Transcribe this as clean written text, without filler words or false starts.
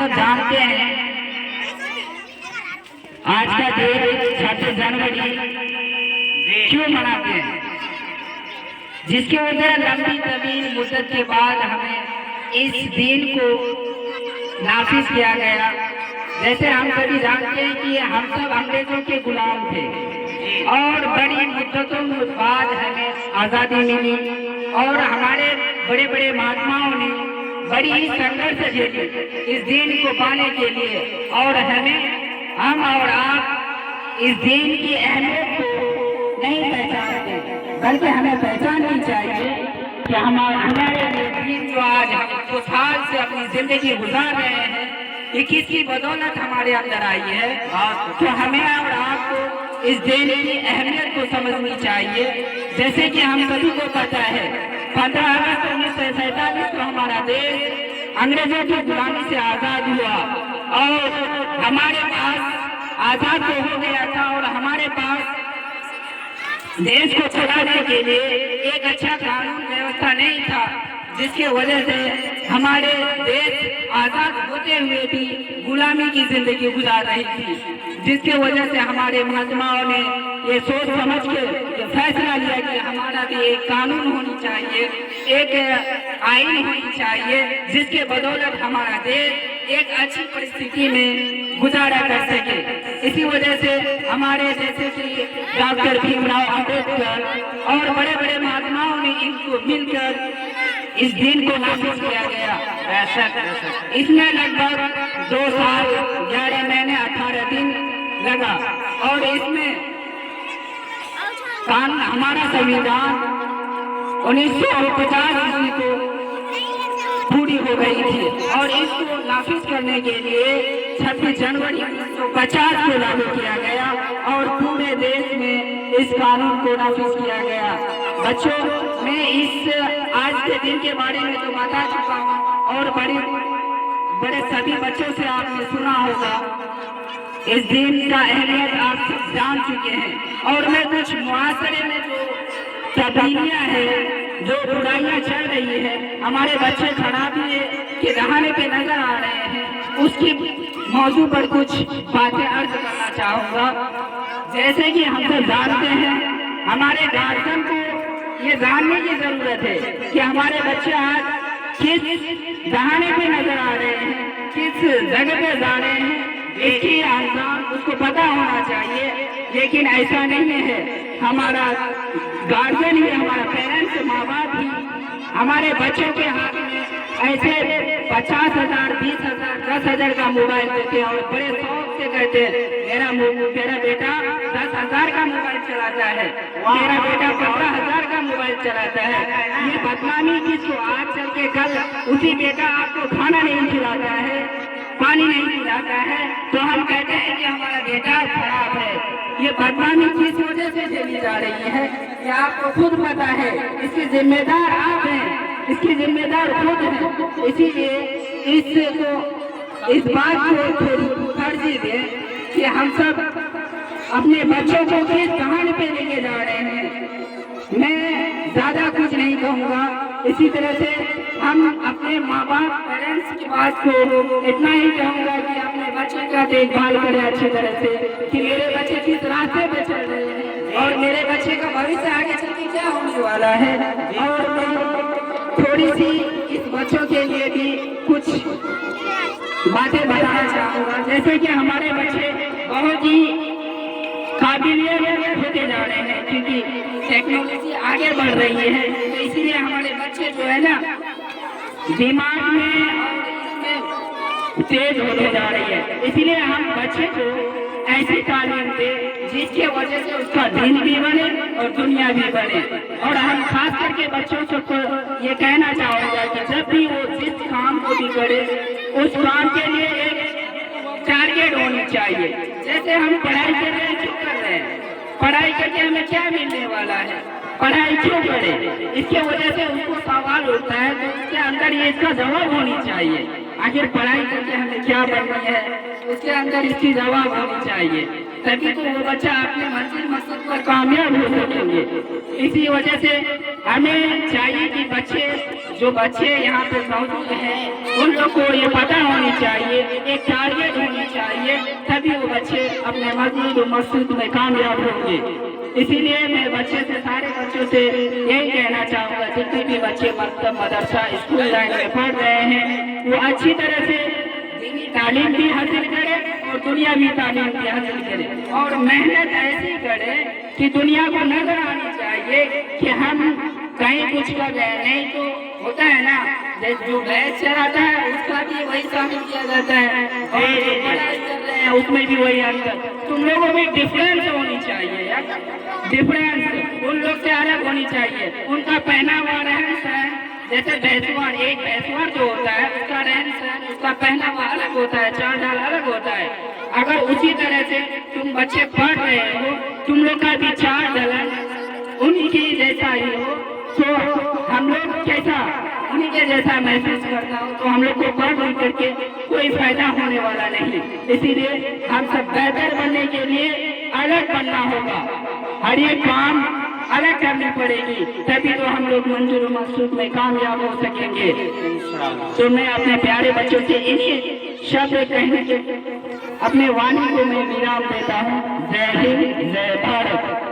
सब जानते हैं आज का दिन 26 जनवरी क्यों मनाते हैं, जिसकी वजह लंबी तवील मुद्दत के बाद हमें इस दिन को नाफिज किया गया। जैसे हम सभी जानते हैं कि हम सब अंग्रेजों के गुलाम थे और बड़ी मुद्दतों के बाद हमें आज़ादी मिली और हमारे बड़े बड़े महात्माओं ने बड़ी संघर्ष झेली इस दिन को पाने के लिए। और हम और आप इस दिन की अहमियत को नहीं पहचानते, बल्कि हमें पहचाननी चाहिए कि हमारे दिन जो आज हम 2 साल से अपनी जिंदगी गुजार रहे हैं, ये किसकी बदौलत हमारे अंदर आई है। तो हमें और आपको इस दिन की अहमियत को समझनी चाहिए। जैसे कि हम सभी को पता है 15 अगस्त 1947 को हमारा देश अंग्रेजों की गुलामी से आजाद हुआ और हमारे पास आजाद तो हो गया था और हमारे पास देश को चलाने के लिए एक अच्छा कानून व्यवस्था नहीं था, जिसके वजह से हमारे देश आजाद होते हुए भी गुलामी की जिंदगी गुजार रही थी। जिसके वजह से हमारे महात्माओं ने ये सोच समझ के फैसला लिया कि हमारा भी एक कानून होनी चाहिए, एक आईन होनी चाहिए, जिसके बदौलत हमारा देश एक अच्छी परिस्थिति में गुजारा कर सके। इसी वजह से हमारे जैसे कि डॉक्टर भीमराव अम्बेडकर और बड़े बड़े महात्माओं ने इनको मिलकर इस दिन को नाफिज किया गया। इसमें लगभग 2 साल 11 महीने 18 दिन लगा और इसमें हमारा संविधान 1950 ईस्वी को पूरी हो गई थी और इसको नाफिज करने के लिए 26 जनवरी 1950 को लागू किया गया और पूरे देश में इस कानून को नाफिज किया गया। बच्चों, मैं इस आज के दिन के बारे में तो बता चुका हूँ और बड़े सभी बच्चों से आपने सुना होगा। इस दिन का अहमियत आप सब जान चुके हैं और मैं कुछ मुआशरे में जो तब्दीलियाँ हैं, जो बुराइयाँ चल रही है, हमारे बच्चे खराबी के दहाने पे नजर आ रहे हैं, उसकी मौजू पर कुछ बातें अर्ज करना चाहूँगा। जैसे कि हम सब जानते हैं, हमारे गार्जियन को ये जानने की जरूरत है कि हमारे बच्चे आज किस दहाने पे नजर आ रहे हैं, किस जगह पे जा रहे हैं, इसकी अंजाम उसको पता होना चाहिए। लेकिन ऐसा नहीं है, हमारा गार्जियन ही, हमारा पेरेंट्स, माँ बाप ही हमारे बच्चों के हाथ में ऐसे 50,000, 20,000, 10,000 का मोबाइल देते हैं और बड़े शौक से कहते हैं मेरा बेटा 10,000 का मोबाइल चलाता है, मेरा बेटा 15,000 का मोबाइल चलाता है। ये बदनामी किसको? आज चल के कल उसी बेटा आपको खाना नहीं खिलाता है, पानी नहीं पिलाता है, तो हम कहते हैं कि हमारा बेटा खराब है। ये बदनामी किस वजह से झेली जा रही है, ये आपको खुद पता है। इसके जिम्मेदार आप हैं, इसकी जिम्मेदार खुद है। इसीलिए इस बात को थोड़ी तरजीह दें कि हम सब अपने बच्चों को किस कहानी पे लेके जा रहे हैं। मैं ज्यादा कुछ नहीं कहूँगा। इसी तरह से हम अपने माँ बाप, पेरेंट्स की बात को इतना ही कहूँगा कि अपने बच्चे का देखभाल करें अच्छी तरह से, कि मेरे बच्चे किस रास्ते पे चल रहे हैं और मेरे बच्चे का भविष्य आगे चल के क्या होने वाला है। और मैं थोड़ी सी इस बच्चों के लिए भी कुछ बातें बताना चाहूँगा। जैसे कि हमारे बच्चे बहुत ही काबिलियत होते जा रहे हैं, क्योंकि टेक्नोलॉजी आगे बढ़ रही है, तो इसीलिए हमारे बच्चे जो है ना दिमाग में और इसमें तेज होते जा रही है। इसीलिए हम बच्चे को ऐसी तालीम दें जिसके वजह से उसका दिन भी बने और दुनिया भी बने। और हम खास करके बच्चों को ये कहना चाहूँगा कि जब भी वो जिस काम को भी करे, उस काम के लिए एक टारगेट होनी चाहिए। जैसे हम पढ़ाई कर रहे हैं, क्यों कर रहे हैं? पढ़ाई करके हमें क्या मिलने वाला है? पढ़ाई क्यों करें? इसके वजह से उसको सवाल उठता है, तो उसके अंदर ये इसका जवाब होनी चाहिए। आखिर पढ़ाई करके हमें क्या बनना है, उसके अंदर इसकी जवाब होनी चाहिए। तभी तो वो बच्चा अपने मंजिल मकसद पर कामयाब हो सकेंगे। इसी वजह से हमें चाहिए कि जो बच्चे यहाँ पे मौजूद हैं उन लोग को ये पता होनी चाहिए, एक टारगेट होनी चाहिए, तभी वो बच्चे अपने मंजिल मकसद में कामयाब होंगे। इसीलिए मैं सारे बच्चों से यही कहना चाहूँगा, जितने भी बच्चे मकतब मदरसा स्कूल लाइन में पढ़ रहे हैं वो अच्छी तरह से दीनी तालीम भी हासिल करें और दुनियावी तालीम भी हासिल करें और मेहनत ऐसी करें कि दुनिया को नजर आनी चाहिए कि हम कहीं कुछ कर रहे हैं। नहीं तो होता है ना, जो भैंस चराता है उसका भी वही शामिल किया जाता है और जो पढ़ाई कर रहे हैं उसमें भी वही अंतर। तुम लोगों में डिफरेंस होनी चाहिए यार, डिफरेंस उन लोग से अलग होनी चाहिए। उनका पहनावा रहन सहन, जैसे भैंसवार, एक भैंसवार जो होता है उसका रहन सहन, उसका पहनावा अलग होता है, चाल ढाल अलग होता है। अगर उसी तरह से तुम बच्चे पढ़ रहे हो, तुम लोग का भी चाल ढलन उनकी जैसा ही हो तो हम लोग कैसा उन्हीं के जैसा महसूस करता हो तो हम लोग को पढ़ लिख करके कोई फायदा होने वाला नहीं। इसीलिए हम सब बेहतर बनने के लिए अलग बनना होगा, हर एक काम अलग करनी पड़ेगी, तभी तो हम लोग मंजूर मकसूद में कामयाब हो सकेंगे। तो मैं अपने प्यारे बच्चों से इन्हीं शब्द कहने के अपने वाणी को मैं विराम देता हूँ। जय हिंद, जय भारत।